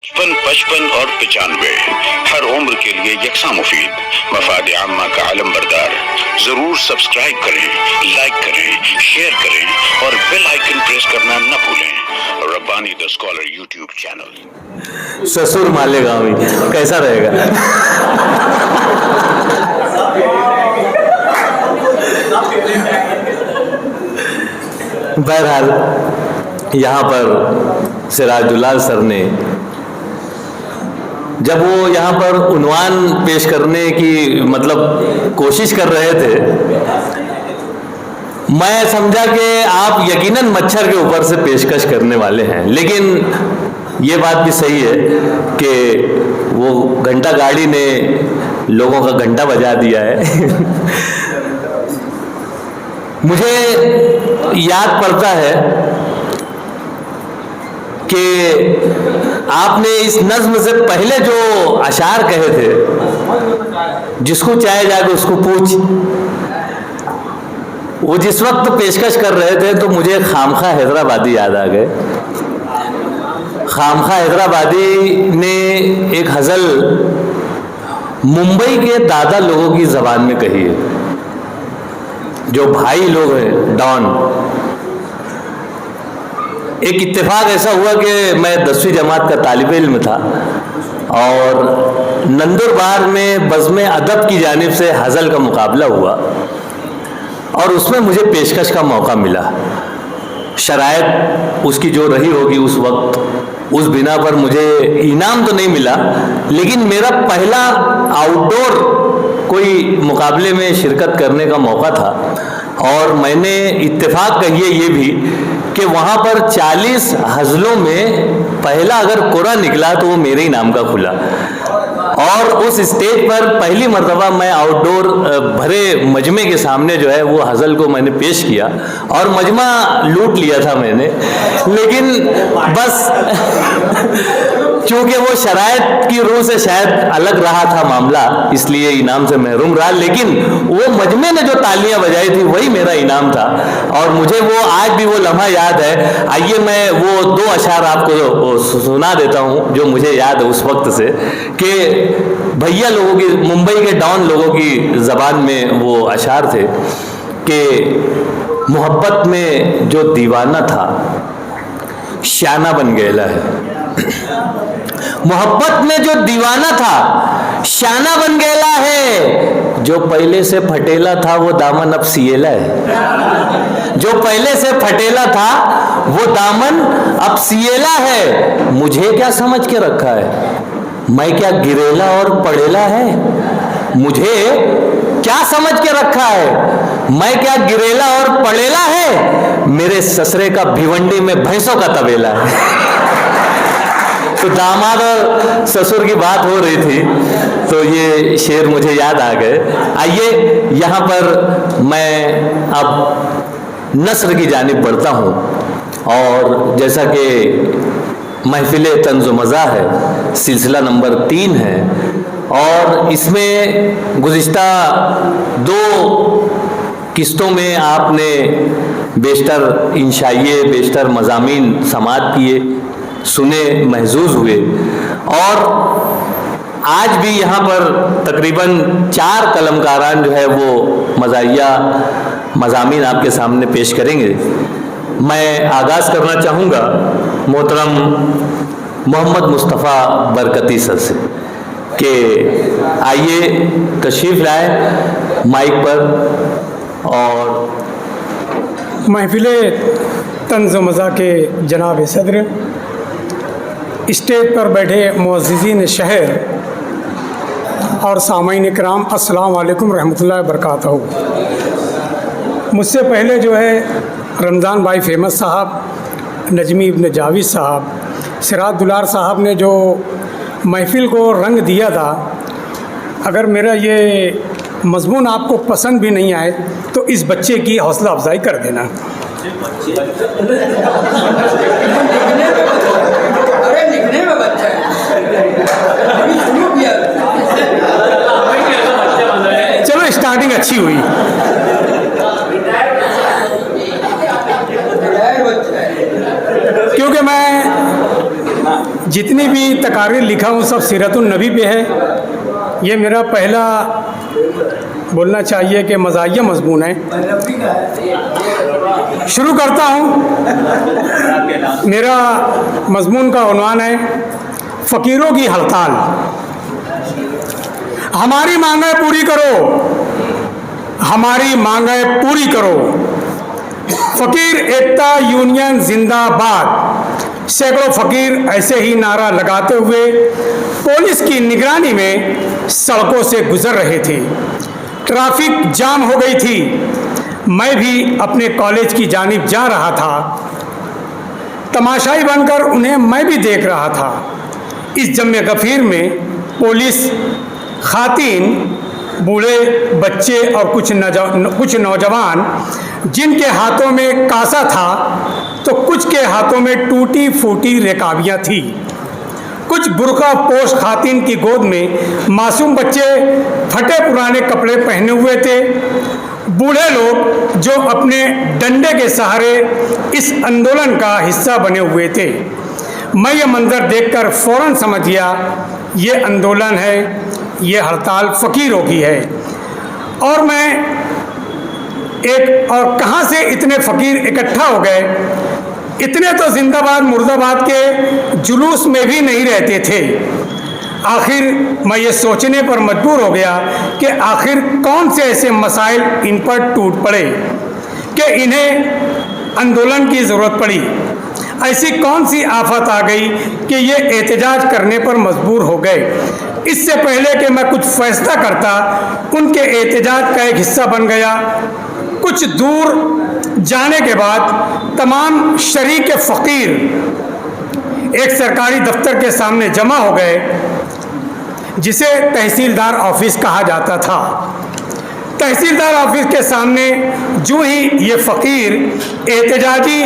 55 और 95 हर उम्र के लिए यकसा मुफीद, मफाद आम्मा का आलम बरदार। जरूर सब्सक्राइब करें, लाइक करें, शेयर करें और बेल आइकन प्रेस करना न भूलें। Rabbani the scholar YouTube channel. ससुर मालेगांवी कैसा रहेगा? बहरहाल यहाँ पर सिराजुल्लाह सर ने जब वो यहाँ पर उन्वान पेश करने की कोशिश कर रहे थे, मैं समझा कि आप यकीनन मच्छर के ऊपर से पेशकश करने वाले हैं। लेकिन ये बात भी सही है कि वो घंटा गाड़ी ने लोगों का घंटा बजा दिया है। मुझे याद पड़ता है कि आपने इस नज्म से पहले जो अशार कहे थे, जिसको चाहे जाके उसको पूछ, वो जिस वक्त पेशकश कर रहे थे तो मुझे खामखा हैदराबादी याद आ गए। खामखा हैदराबादी ने एक गज़ल मुंबई के दादा लोगों की ज़बान में कही है, जो भाई लोग हैं डॉन। एक इत्तेफाक ऐसा हुआ कि मैं 10वीं जमात का तालिब इल्म था और नंदुरबार में बज़्म अदब की जानिब से गज़ल का मुकाबला हुआ और उसमें मुझे पेशकश का मौका मिला। शरायत उसकी जो रही होगी उस वक्त, उस बिना पर मुझे इनाम तो नहीं मिला, लेकिन मेरा पहला आउटडोर कोई मुकाबले में शिरकत करने का मौका था। और मैंने इत्तेफाक कहिए ये भी कि वहाँ पर 40 गज़लों में पहला अगर कोरा निकला तो वो मेरे ही नाम का खुला। और उस स्टेज पर पहली मर्तबा मैं आउटडोर भरे मजमे के सामने जो है वो गज़ल को मैंने पेश किया और मजमा लूट लिया था मैंने। लेकिन बस चूँकि वो शरायत की रूह से शायद अलग रहा था मामला, इसलिए इनाम से महरूम रहा। लेकिन वो मजमे ने जो तालियां बजाई थी वही मेरा इनाम था और मुझे वो आज भी वो लम्हा याद है। आइए मैं वो 2 अशार आपको सुना देता हूँ जो मुझे याद है उस वक्त से, कि भैया लोगों की, मुंबई के डॉन लोगों की ज़बान में वो अशार थे कि मोहब्बत में जो दीवाना था शाना बन गया है। मोहब्बत में जो दीवाना था शाना बन गया है, जो पहले से फटेला था वो दामन अब सिएला है। जो पहले से फटेला था वो दामन अब सिएला है। मुझे क्या समझ के रखा है, मैं क्या गिरेला और पड़ेला है? मुझे क्या समझ के रखा है, मैं क्या गिरेला और पड़ेला है? मेरे ससरे का भिवंडी में भैंसों का तबेला है। तो दामाद और ससुर की बात हो रही थी तो ये शेर मुझे याद आ गए। आइए यहाँ पर मैं अब नस्र की जानिब बढ़ता हूँ और जैसा कि महफिल तंज़ो मज़ा है, सिलसिला नंबर 3 है और इसमें गुज़िश्ता 2 किस्तों में आपने बेशतर इंशाइए, बेशतर मज़ामीन समाअत किए, सुने, महजूज़ हुए और आज भी यहाँ पर तकरीबन 4 कलमकारान जो है वो मज़ाहिया मज़ामीन आपके सामने पेश करेंगे। मैं आगाज़ करना चाहूँगा मोहतरम मोहम्मद मुस्तफ़ा बरकती सर से कि आइए तशरीफ़ लाए माइक पर। और महफिल तंज़ मज़ा के जनाब सदर, स्टेज पर बैठे मुअज़्ज़िज़ीन शहर और सामाईन इकराम, अस्सलाम वालेकुम रहमतुल्लाहि व बरकातहू। मुझसे पहले जो है रमज़ान भाई फेमस साहब, नजमी इब्न जावेद साहब, सिराज दुलार साहब ने जो महफिल को रंग दिया था, अगर मेरा ये मज़मून आपको पसंद भी नहीं आए तो इस बच्चे की हौसला अफजाई कर देना। चलो स्टार्टिंग अच्छी हुई। क्योंकि मैं जितनी भी तकारीर लिखा हूँ सब सीरतुन नबी पे है। ये मेरा पहला बोलना चाहिए कि मज़ाहिया मज़मून है। शुरू करता हूँ। मेरा मज़मून का उन्वान है फ़कीरों की हड़ताल। हमारी मांगें पूरी करो, हमारी मांगें पूरी करो। फ़कीर एकता यूनियन जिंदाबाद। सैकड़ों फ़कीर ऐसे ही नारा लगाते हुए पुलिस की निगरानी में सड़कों से गुजर रहे थे। ट्रैफिक जाम हो गई थी। मैं भी अपने कॉलेज की जानिब जा रहा था। तमाशाई बनकर उन्हें मैं भी देख रहा था। इस जम्मे गफीर में पुलिस, खातीन, बूढ़े, बच्चे और कुछ नौजवान जिनके हाथों में कासा था तो कुछ के हाथों में टूटी फूटी रकाबियाँ थी। कुछ बुर्का पोश खातीन की गोद में मासूम बच्चे फटे पुराने कपड़े पहने हुए थे। बूढ़े लोग जो अपने डंडे के सहारे इस आंदोलन का हिस्सा बने हुए थे। मैं ये मंजर देखकर फौरन समझ गया ये आंदोलन है, ये हड़ताल फ़कीरों की है। और मैं कहाँ से इतने फ़कीर इकट्ठा हो गए। इतने तो जिंदाबाद मुर्दाबाद के जुलूस में भी नहीं रहते थे। आखिर मैं ये सोचने पर मजबूर हो गया कि आखिर कौन से ऐसे मसाइल इन पर टूट पड़े कि इन्हें आंदोलन की ज़रूरत पड़ी। ऐसी कौन सी आफत आ गई कि ये एहतजाज करने पर मजबूर हो गए। इससे पहले कि मैं कुछ फैसला करता उनके एहतजाज का एक हिस्सा बन गया। कुछ दूर जाने के बाद तमाम शरीक फ़कीर एक सरकारी दफ्तर के सामने जमा हो गए जिसे तहसीलदार ऑफिस कहा जाता था। तहसीलदार ऑफिस के सामने जो ही ये फ़कीर एहतजाजी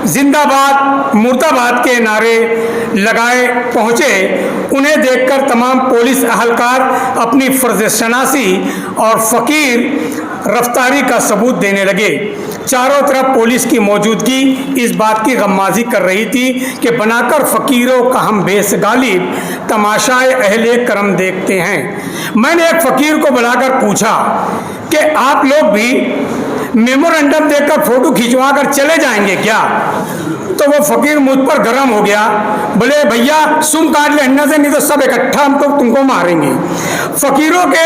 जिंदाबाद मुर्दाबाद के नारे लगाए पहुँचे, उन्हें देखकर तमाम पुलिस अहलकार अपनी फ़र्ज़ शनासी और फ़कीर रफ्तारी का सबूत देने लगे। चारों तरफ पुलिस की मौजूदगी इस बात की गम्माज़ी कर रही थी कि बनाकर फ़कीरों का हम बेस गालिब तमाशाए अहले करम देखते हैं। मैंने एक फ़कीर को बुलाकर पूछा कि आप लोग भी मेमोरेंडम देखकर फ़ोटो खिंचवा कर चले जाएंगे क्या? तो वो फ़कीर मुझ पर गर्म हो गया। बोले भैया सुन काट ले अन्ना से, नहीं तो सब इकट्ठा हम तो तुमको मारेंगे। फ़कीरों के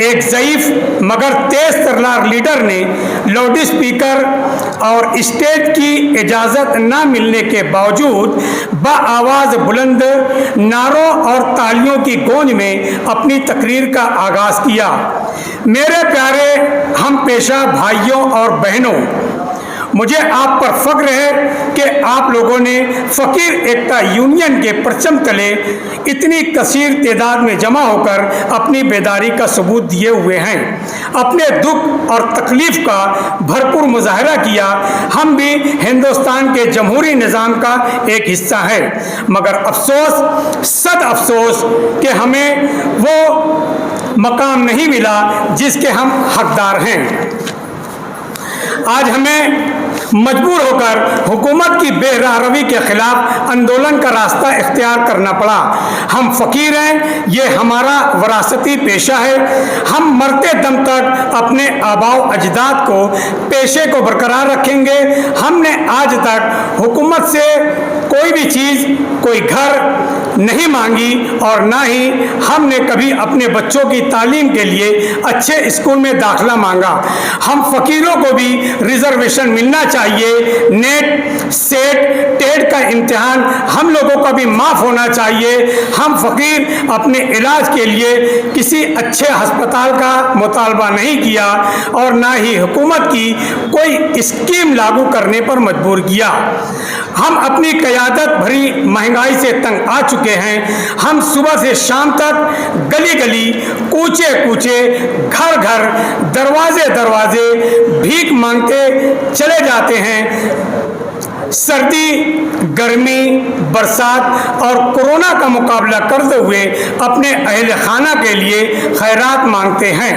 एक ज़ईफ़ मगर तेज़ तर्रार लीडर ने लाउड स्पीकर और स्टेज की इजाज़त ना मिलने के बावजूद बाआवाज़ बुलंद नारों और तालियों की गूंज में अपनी तकरीर का आगाज़ किया। मेरे प्यारे हम पेशा भाइयों और बहनों, मुझे आप पर फ़ख्र है कि आप लोगों ने फ़कीर एकता यूनियन के परचम तले इतनी कसीर तादाद में जमा होकर अपनी बेदारी का सबूत दिए हुए हैं। अपने दुख और तकलीफ़ का भरपूर मुजाहरा किया। हम भी हिंदुस्तान के जमहूरी निज़ाम का एक हिस्सा है, मगर अफसोस सद अफसोस कि हमें वो मकाम नहीं मिला जिसके हम हकदार हैं। आज हमें मजबूर होकर हुकूमत की बेराहरवी के खिलाफ आंदोलन का रास्ता इख्तियार करना पड़ा। हम फ़कीर हैं, ये हमारा वरासती पेशा है। हम मरते दम तक अपने आबाओ अजदाद को पेशे को बरकरार रखेंगे। हमने आज तक हुकूमत से कोई भी चीज़, कोई घर नहीं मांगी और ना ही हमने कभी अपने बच्चों की तालीम के लिए अच्छे स्कूल में दाखिला मांगा। हम फ़कीरों को भी रिजर्वेशन मिलना चाहिए। नेट, सेट, टेट का इम्तिहान हम लोगों का भी माफ़ होना चाहिए। हम फ़कीर अपने इलाज के लिए किसी अच्छे अस्पताल का मुतालबा नहीं किया और ना ही हुकूमत की कोई स्कीम लागू करने पर मजबूर किया। हम अपनी क़यादत भरी महंगाई से तंग आ चुके हैं। हम सुबह से शाम तक गली गली, कूचे कूचे, घर घर, दरवाजे दरवाजे भीख मांगते चले जाते हैं। सर्दी, गर्मी, बरसात और कोरोना का मुकाबला करते हुए अपने अहल खाना के लिए खैरात मांगते हैं।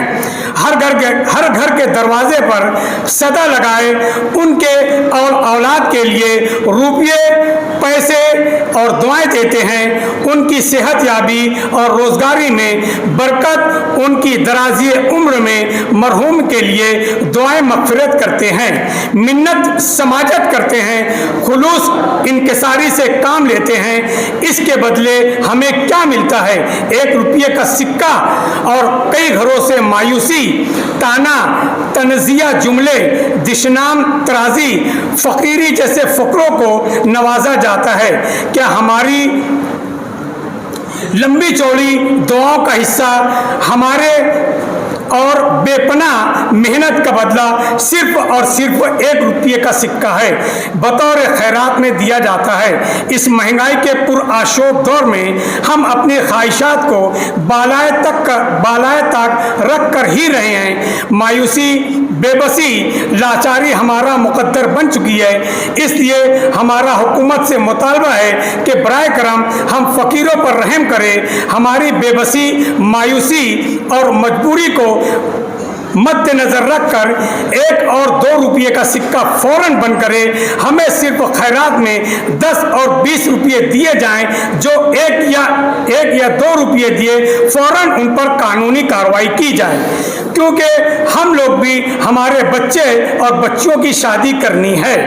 हर घर के दरवाजे पर सदा लगाए उनके और औलाद के लिए रुपये, पैसे और दुआएं देते हैं। उनकी सेहत याबी और रोजगारी में बरकत, उनकी दराजी उम्र में मरहूम के लिए दुआएं मगफिरत करते हैं, मिन्नत समाजत करते हैं, खुलूस इनकिसारी से काम लेते हैं। इसके बदले हमें क्या मिलता है? 1 रुपये का सिक्का और कई घरों से मायूसी, ताना, तनजिया जुमले, दिशनाम तराजी, फकीरी जैसे फकरों को नवाजा जाता है। क्या हमारी लंबी चौड़ी दुआओं का हिस्सा हमारे और बेपनाह मेहनत का बदला सिर्फ और सिर्फ 1 रुपये का सिक्का है, बतौर खैरात में दिया जाता है। इस महंगाई के पुरआशोब दौर में हम अपनी ख्वाहिशात को बालाए तक रख कर ही रहे हैं। मायूसी, बेबसी, लाचारी हमारा मुकद्दर बन चुकी है। इसलिए हमारा हुकूमत से मुतालबा है कि बराए करम हम फ़कीरों पर रहम करें। हमारी बेबसी, मायूसी और मजबूरी को मद्देनजर रखकर 1 और 2 रुपये का सिक्का फौरन बंद करे। हमें सिर्फ खैरात में 10 और 20 रुपये दिए जाएं। जो 1 या 2 रुपये दिए फौरन उन पर कानूनी कार्रवाई की जाए, क्योंकि हम लोग भी हमारे बच्चे और बच्चियों की शादी करनी है।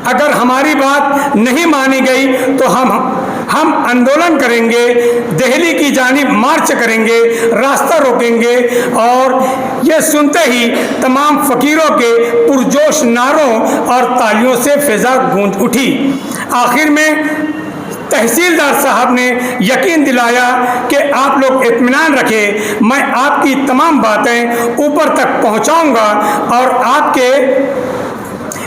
अगर हमारी बात नहीं मानी गई तो हम आंदोलन करेंगे, दिल्ली की जानिब मार्च करेंगे, रास्ता रोकेंगे। और ये सुनते ही तमाम फकीरों के पुरजोश नारों और तालियों से फिजा गूंज उठी। आखिर में तहसीलदार साहब ने यकीन दिलाया कि आप लोग इत्मीनान रखें, मैं आपकी तमाम बातें ऊपर तक पहुंचाऊंगा और आपके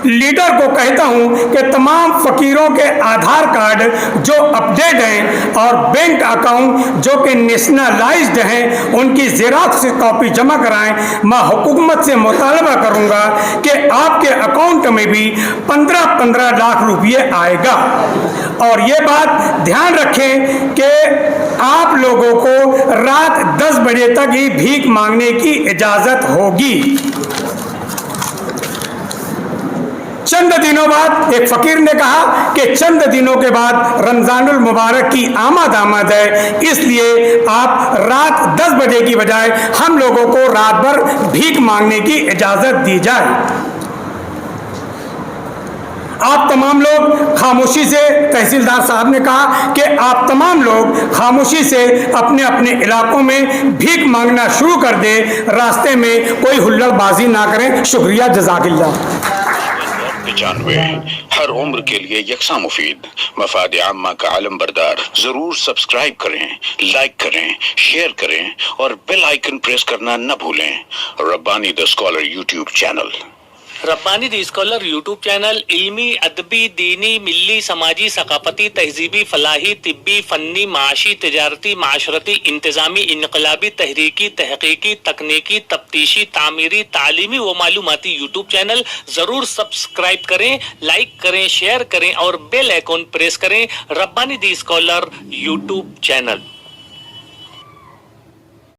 लीडर को कहता हूं कि तमाम फकीरों के आधार कार्ड जो अपडेट हैं और बैंक अकाउंट जो कि नेशनलाइज्ड हैं उनकी ज़ेरॉक्स कॉपी जमा कराएं। मैं हुकूमत से मुतालबा करूंगा कि आपके अकाउंट में भी 15-15 लाख रुपये आएगा। और ये बात ध्यान रखें कि आप लोगों को रात 10 बजे तक ही भीख मांगने की इजाज़त होगी। चंद दिनों बाद एक फकीर ने कहा कि चंद दिनों के बाद रमजानुल मुबारक की आमद है, इसलिए आप रात 10 बजे की बजाय हम लोगों को रात भर भीख मांगने की इजाजत दी जाए। आप तमाम लोग खामोशी से, तहसीलदार साहब ने कहा कि आप तमाम लोग खामोशी से अपने अपने इलाकों में भीख मांगना शुरू कर दे, रास्ते में कोई हुल्लड़बाजी ना करें। शुक्रिया, जज़ाकिल्लाह। 95 हर उम्र के लिए यकसा मुफीद, मफाद आम्मा का आलम बरदार। जरूर सब्सक्राइब करें, लाइक करें, शेयर करें और बेल आइकन प्रेस करना न भूलें। Rabbani the scholar YouTube channel. Rabbani the scholar YouTube channel इल्मी, अदबी, दीनी, मिली, समाजी, सकाफती, तहजीबी, फलाही, तिब्बी, फन्नी, माशी, तिजारती, माशरती, इंतजामी, इनकलाबी, तहरीकी, तहकीकी, तकनीकी, तफ्तीशी, तामीरी, तालीमी व मालूमाती यूट्यूब चैनल। ज़रूर सब्सक्राइब करें, लाइक करें, शेयर करें और बेल आइकन प्रेस करें। Rabbani the scholar YouTube channel.